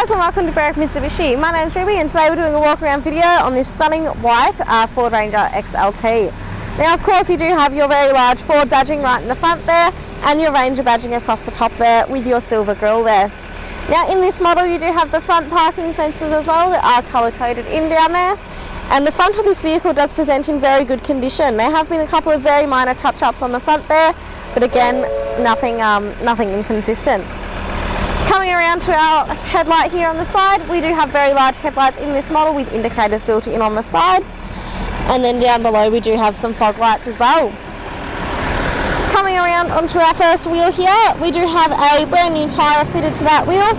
guys, and welcome to Berwick Mitsubishi. My name is Ruby, and today we're doing a walk around video on this stunning white Ford Ranger XLT. Now of course you do have your very large Ford badging right in the front there, and your Ranger badging across the top there with your silver grille there. Now in this model you do have the front parking sensors as well that are colour coded in down there, and the front of this vehicle does present in very good condition. There have been a couple of very minor touch-ups on the front there, but again nothing inconsistent. Coming around to our headlight here on the side, we do have very large headlights in this model with indicators built in on the side, and then down below we do have some fog lights as well. Coming around onto our first wheel here, we do have a brand new tyre fitted to that wheel,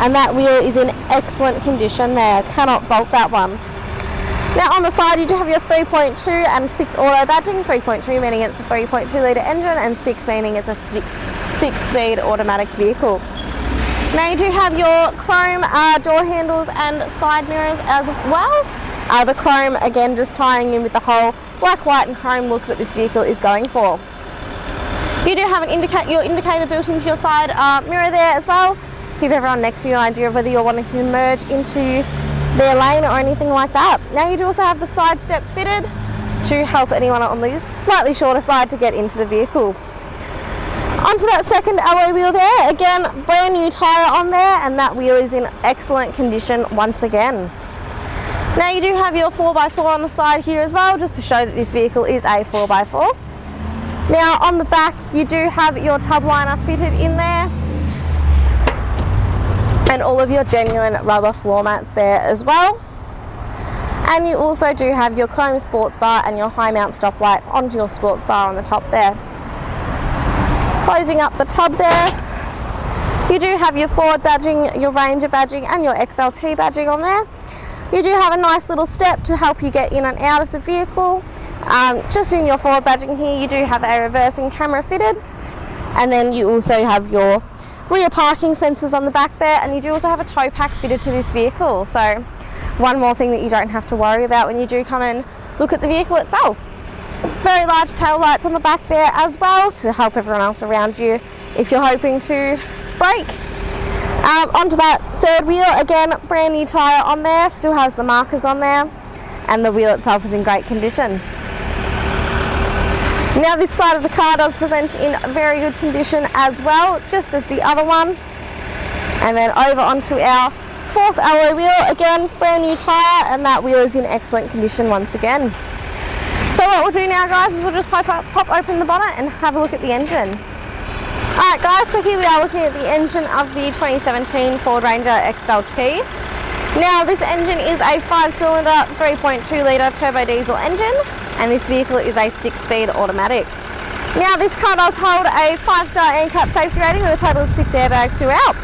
and that wheel is in excellent condition there. I cannot fault that one. Now on the side you do have your 3.2 and 6 auto badging, 3.2 meaning it's a 3.2 litre engine, and 6 meaning it's a 6-speed automatic vehicle. Now you do have your chrome door handles and side mirrors as well. The chrome again just tying in with the whole black, white and chrome look that this vehicle is going for. You do have your indicator built into your side mirror there as well. Give everyone next to you an idea of whether you're wanting to merge into their lane or anything like that. Now you do also have the side step fitted to help anyone on the slightly shorter side to get into the vehicle. Onto that second alloy wheel there, again brand new tyre on there, and that wheel is in excellent condition once again. Now you do have your 4x4 on the side here as well, just to show that this vehicle is a 4x4. Now on the back you do have your tub liner fitted in there, and all of your genuine rubber floor mats there as well. And you also do have your chrome sports bar and your high mount stoplight onto your sports bar on the top there. Closing up the tub there, you do have your Ford badging, your Ranger badging and your XLT badging on there. You do have a nice little step to help you get in and out of the vehicle. Just in your Ford badging here you do have a reversing camera fitted, and then you also have your rear parking sensors on the back there, and you do also have a tow pack fitted to this vehicle. So one more thing that you don't have to worry about when you do come and look at the vehicle itself. Very large tail lights on the back there as well to help everyone else around you if you're hoping to brake. Onto that third wheel, again brand new tyre on there, still has the markers on there, and the wheel itself is in great condition. Now this side of the car does present in very good condition as well, just as the other one. And then over onto our fourth alloy wheel, again brand new tyre, and that wheel is in excellent condition once again. So what we'll do now guys is we'll just pop open the bonnet and have a look at the engine. Alright guys, so here we are looking at the engine of the 2017 Ford Ranger XLT. Now this engine is a 5-cylinder 3.2 litre turbo diesel engine, and this vehicle is a 6-speed automatic. Now this car does hold a 5-star NCAP safety rating with a total of 6 airbags throughout.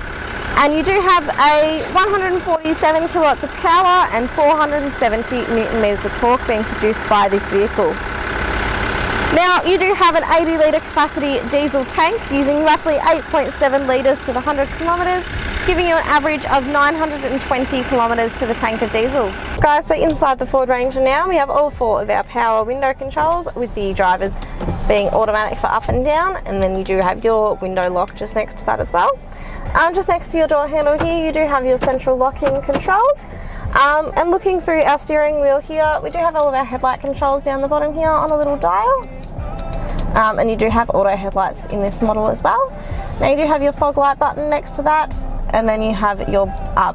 And you do have a 147 kilowatts of power and 470 newton meters of torque being produced by this vehicle. Now you do have an 80 litre capacity diesel tank using roughly 8.7 litres to the 100 kilometres, giving you an average of 920 kilometres to the tank of diesel. Guys, so inside the Ford Ranger now we have all 4 of our power window controls, with the drivers being automatic for up and down, and then you do have your window lock just next to that as well. Just next to your door handle here you do have your central locking controls, and looking through our steering wheel here we do have all of our headlight controls down the bottom here on a little dial, and you do have auto headlights in this model as well. Now you do have your fog light button next to that, and then you have your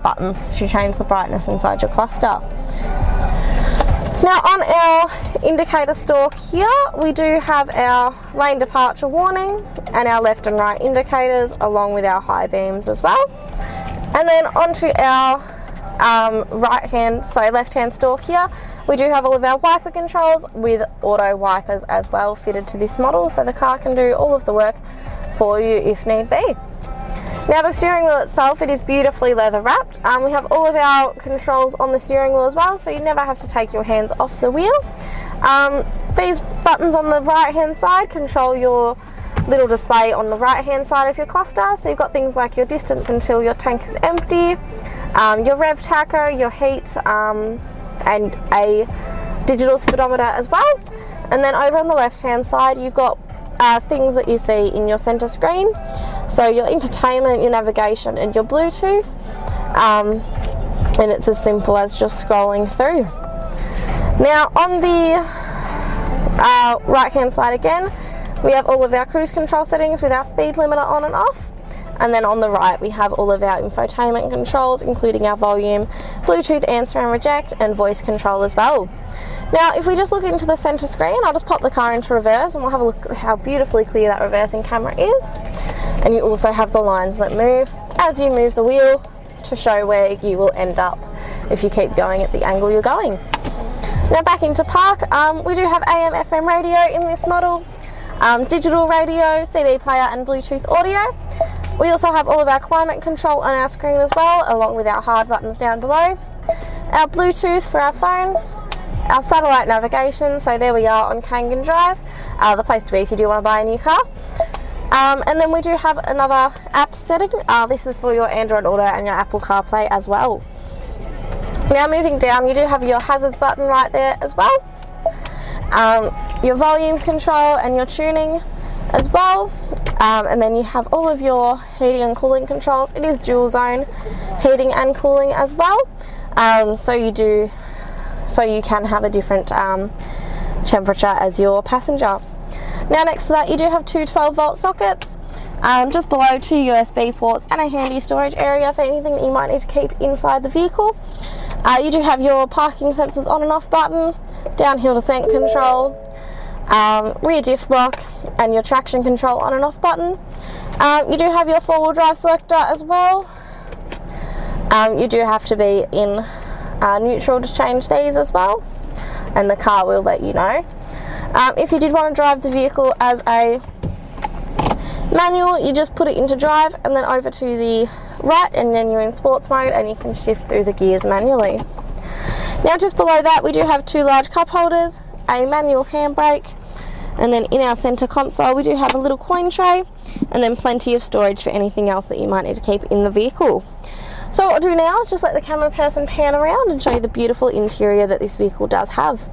buttons to change the brightness inside your cluster. Now on our indicator stalk here we do have our lane departure warning and our left and right indicators, along with our high beams as well. And then onto our left-hand stalk here we do have all of our wiper controls with auto wipers as well fitted to this model, so the car can do all of the work for you if need be. Now the steering wheel itself, it is beautifully leather wrapped. We have all of our controls on the steering wheel as well, so you never have to take your hands off the wheel. These buttons on the right hand side control your little display on the right hand side of your cluster, so you've got things like your distance until your tank is empty, your rev tacker, your heat, and a digital speedometer as well. And then over on the left hand side you've got things that you see in your center screen, so your entertainment, your navigation and your Bluetooth. and it's as simple as just scrolling through. Now on the right hand side again, we have all of our cruise control settings with our speed limiter on and off. And then on the right we have all of our infotainment controls, including our volume, Bluetooth answer and reject, and voice control as well. Now if we just look into the centre screen, I'll just pop the car into reverse and we'll have a look at how beautifully clear that reversing camera is. And you also have the lines that move as you move the wheel to show where you will end up if you keep going at the angle you're going. Now back into park, we do have AM FM radio in this model, digital radio, CD player and Bluetooth audio. We also have all of our climate control on our screen as well, along with our hard buttons down below. Our Bluetooth for our phone, our satellite navigation, so there we are on Kangan Drive, the place to be if you do want to buy a new car. And then we do have another app setting. This is for your Android Auto and your Apple CarPlay as well. Now moving down, you do have your hazards button right there as well. Your volume control and your tuning as well. And then you have all of your heating and cooling controls. It is dual zone heating and cooling as well. So you can have a different temperature as your passenger. Now next to that you do have two 12-volt sockets, just below two USB ports and a handy storage area for anything that you might need to keep inside the vehicle. You do have your parking sensors on and off button, downhill descent control, rear diff lock and your traction control on and off button. You do have your four-wheel drive selector as well. You do have to be in neutral to change these as well, and the car will let you know. If you did want to drive the vehicle as a manual, you just put it into drive and then over to the right, and then you're in sports mode and you can shift through the gears manually. Now just below that we do have two large cup holders, a manual handbrake, and then in our centre console we do have a little coin tray, and then plenty of storage for anything else that you might need to keep in the vehicle. So what I'll do now is just let the camera person pan around and show you the beautiful interior that this vehicle does have.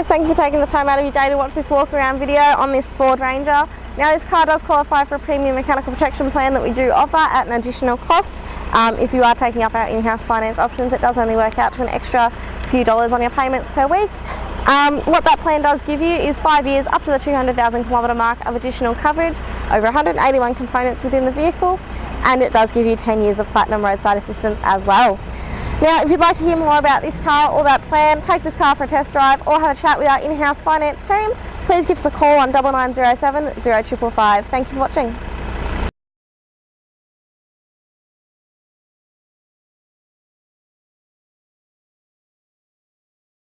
Thank you for taking the time out of your day to watch this walk around video on this Ford Ranger. Now this car does qualify for a premium mechanical protection plan that we do offer at an additional cost. If you are taking up our in-house finance options, it does only work out to an extra few dollars on your payments per week. What that plan does give you is 5 years up to the 200,000 kilometre mark of additional coverage, over 181 components within the vehicle, and it does give you 10 years of platinum roadside assistance as well. Now, if you'd like to hear more about this car or that plan, take this car for a test drive or have a chat with our in-house finance team, please give us a call on 9907 0555. Thank you for watching.